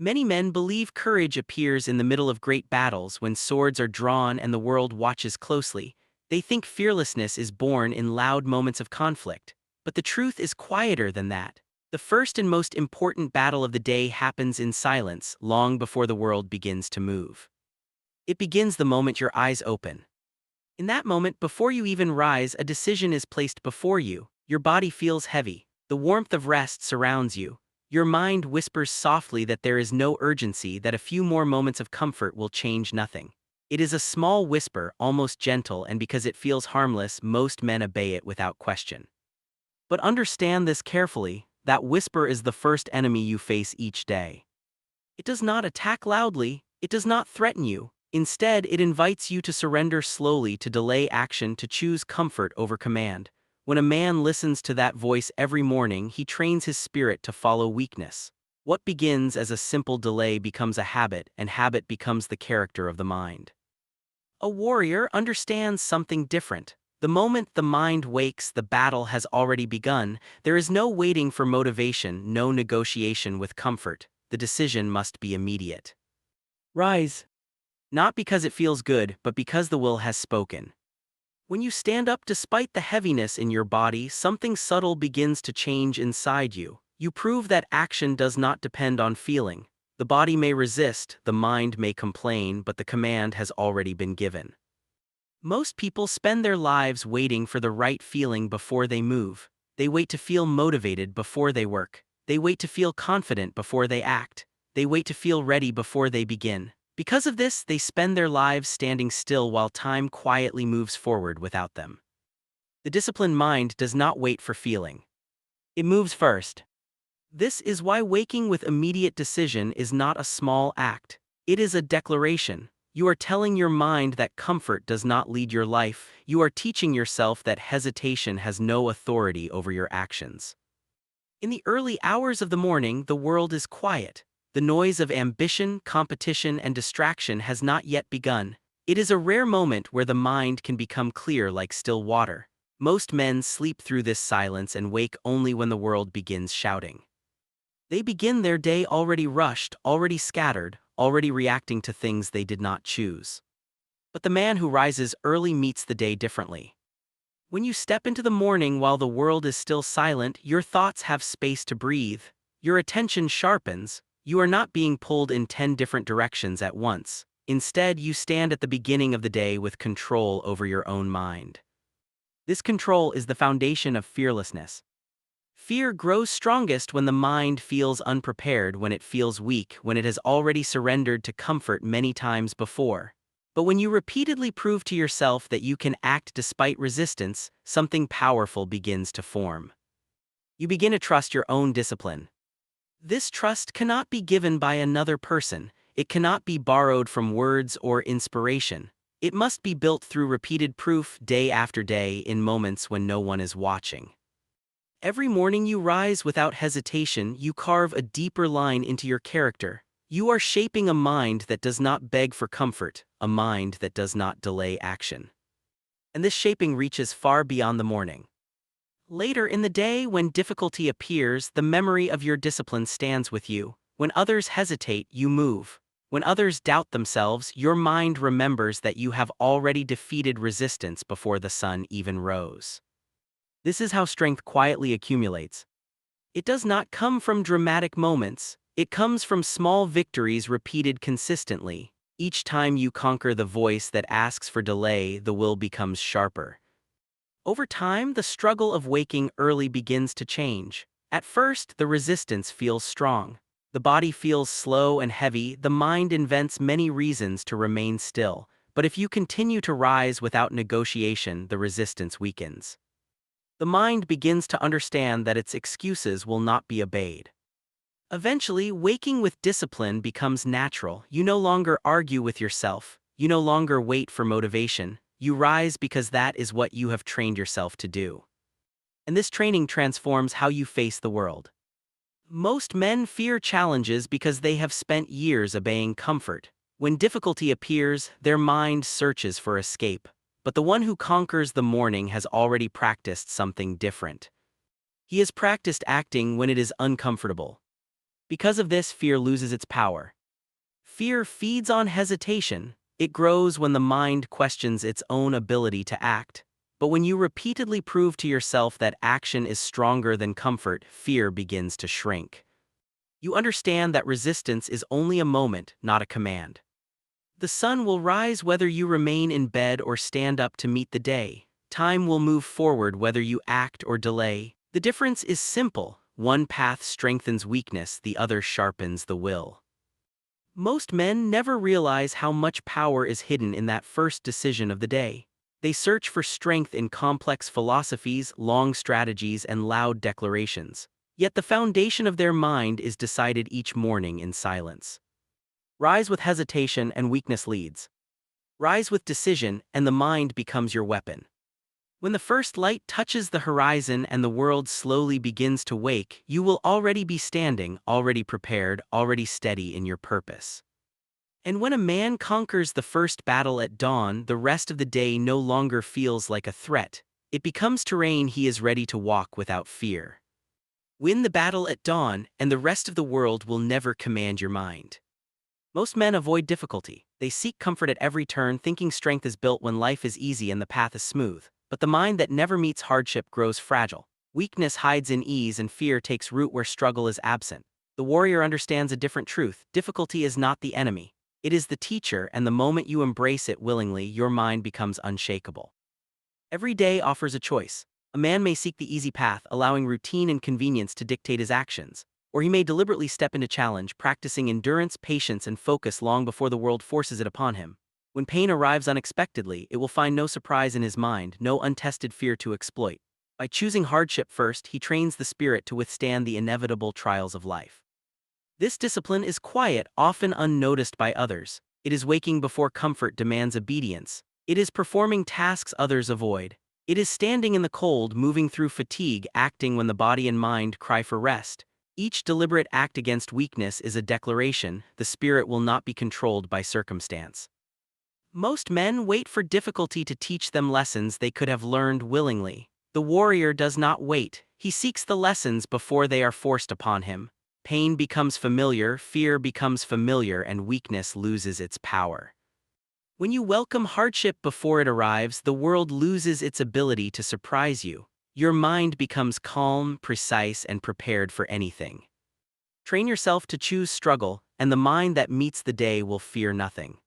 Many men believe courage appears in the middle of great battles when swords are drawn and the world watches closely. They think fearlessness is born in loud moments of conflict. But the truth is quieter than that. The first and most important battle of the day happens in silence, long before the world begins to move. It begins the moment your eyes open. In that moment, before you even rise, a decision is placed before you. Your body feels heavy. The warmth of rest surrounds you. Your mind whispers softly that there is no urgency, that a few more moments of comfort will change nothing. It is a small whisper, almost gentle, and because it feels harmless, most men obey it without question. But understand this carefully, that whisper is the first enemy you face each day. It does not attack loudly, it does not threaten you. Instead, it invites you to surrender slowly, to delay action, to choose comfort over command. When a man listens to that voice every morning, he trains his spirit to follow weakness. What begins as a simple delay becomes a habit, and habit becomes the character of the mind. A warrior understands something different. The moment the mind wakes, the battle has already begun. There is no waiting for motivation, no negotiation with comfort. The decision must be immediate. Rise. Not because it feels good, but because the will has spoken. When you stand up despite the heaviness in your body, something subtle begins to change inside you. You prove that action does not depend on feeling. The body may resist, the mind may complain, but the command has already been given. Most people spend their lives waiting for the right feeling before they move. They wait to feel motivated before they work. They wait to feel confident before they act. They wait to feel ready before they begin. Because of this, they spend their lives standing still while time quietly moves forward without them. The disciplined mind does not wait for feeling. It moves first. This is why waking with immediate decision is not a small act. It is a declaration. You are telling your mind that comfort does not lead your life. You are teaching yourself that hesitation has no authority over your actions. In the early hours of the morning, the world is quiet. The noise of ambition, competition, and distraction has not yet begun. It is a rare moment where the mind can become clear like still water. Most men sleep through this silence and wake only when the world begins shouting. They begin their day already rushed, already scattered, already reacting to things they did not choose. But the man who rises early meets the day differently. When you step into the morning while the world is still silent, your thoughts have space to breathe. Your attention sharpens. You are not being pulled in 10 different directions at once. Instead, you stand at the beginning of the day with control over your own mind. This control is the foundation of fearlessness. Fear grows strongest when the mind feels unprepared, when it feels weak, when it has already surrendered to comfort many times before. But when you repeatedly prove to yourself that you can act despite resistance, something powerful begins to form. You begin to trust your own discipline. This trust cannot be given by another person. It cannot be borrowed from words or inspiration. It must be built through repeated proof, day after day, in moments when no one is watching. Every morning you rise without hesitation, you carve a deeper line into your character. You are shaping a mind that does not beg for comfort, a mind that does not delay action. And this shaping reaches far beyond the morning. Later in the day, when difficulty appears, the memory of your discipline stands with you. When others hesitate, you move. When others doubt themselves, your mind remembers that you have already defeated resistance before the sun even rose. This is how strength quietly accumulates. It does not come from dramatic moments. It comes from small victories repeated consistently. Each time you conquer the voice that asks for delay, the will becomes sharper. Over time, the struggle of waking early begins to change. At first, the resistance feels strong. The body feels slow and heavy. The mind invents many reasons to remain still. But if you continue to rise without negotiation, the resistance weakens. The mind begins to understand that its excuses will not be obeyed. Eventually, waking with discipline becomes natural. You no longer argue with yourself. You no longer wait for motivation. You rise because that is what you have trained yourself to do. And this training transforms how you face the world. Most men fear challenges because they have spent years obeying comfort. When difficulty appears, their mind searches for escape. But the one who conquers the morning has already practiced something different. He has practiced acting when it is uncomfortable. Because of this, fear loses its power. Fear feeds on hesitation. It grows when the mind questions its own ability to act. But when you repeatedly prove to yourself that action is stronger than comfort, fear begins to shrink. You understand that resistance is only a moment, not a command. The sun will rise whether you remain in bed or stand up to meet the day. Time will move forward whether you act or delay. The difference is simple. One path strengthens weakness, the other sharpens the will. Most men never realize how much power is hidden in that first decision of the day. They search for strength in complex philosophies, long strategies, and loud declarations. Yet the foundation of their mind is decided each morning in silence. Rise with hesitation and weakness leads. Rise with decision and the mind becomes your weapon. When the first light touches the horizon and the world slowly begins to wake, you will already be standing, already prepared, already steady in your purpose. And when a man conquers the first battle at dawn, the rest of the day no longer feels like a threat. It becomes terrain he is ready to walk without fear. Win the battle at dawn, and the rest of the world will never command your mind. Most men avoid difficulty. They seek comfort at every turn, thinking strength is built when life is easy and the path is smooth. But the mind that never meets hardship grows fragile. Weakness hides in ease and fear takes root where struggle is absent. The warrior understands a different truth. Difficulty is not the enemy. It is the teacher, and the moment you embrace it willingly, your mind becomes unshakable. Every day offers a choice. A man may seek the easy path, allowing routine and convenience to dictate his actions. Or he may deliberately step into challenge, practicing endurance, patience, and focus long before the world forces it upon him. When pain arrives unexpectedly, it will find no surprise in his mind, no untested fear to exploit. By choosing hardship first, he trains the spirit to withstand the inevitable trials of life. This discipline is quiet, often unnoticed by others. It is waking before comfort demands obedience. It is performing tasks others avoid. It is standing in the cold, moving through fatigue, acting when the body and mind cry for rest. Each deliberate act against weakness is a declaration: the spirit will not be controlled by circumstance. Most men wait for difficulty to teach them lessons they could have learned willingly. The warrior does not wait. He seeks the lessons before they are forced upon him. Pain becomes familiar, fear becomes familiar, and weakness loses its power. When you welcome hardship before it arrives, the world loses its ability to surprise you. Your mind becomes calm, precise, and prepared for anything. Train yourself to choose struggle, and the mind that meets the day will fear nothing.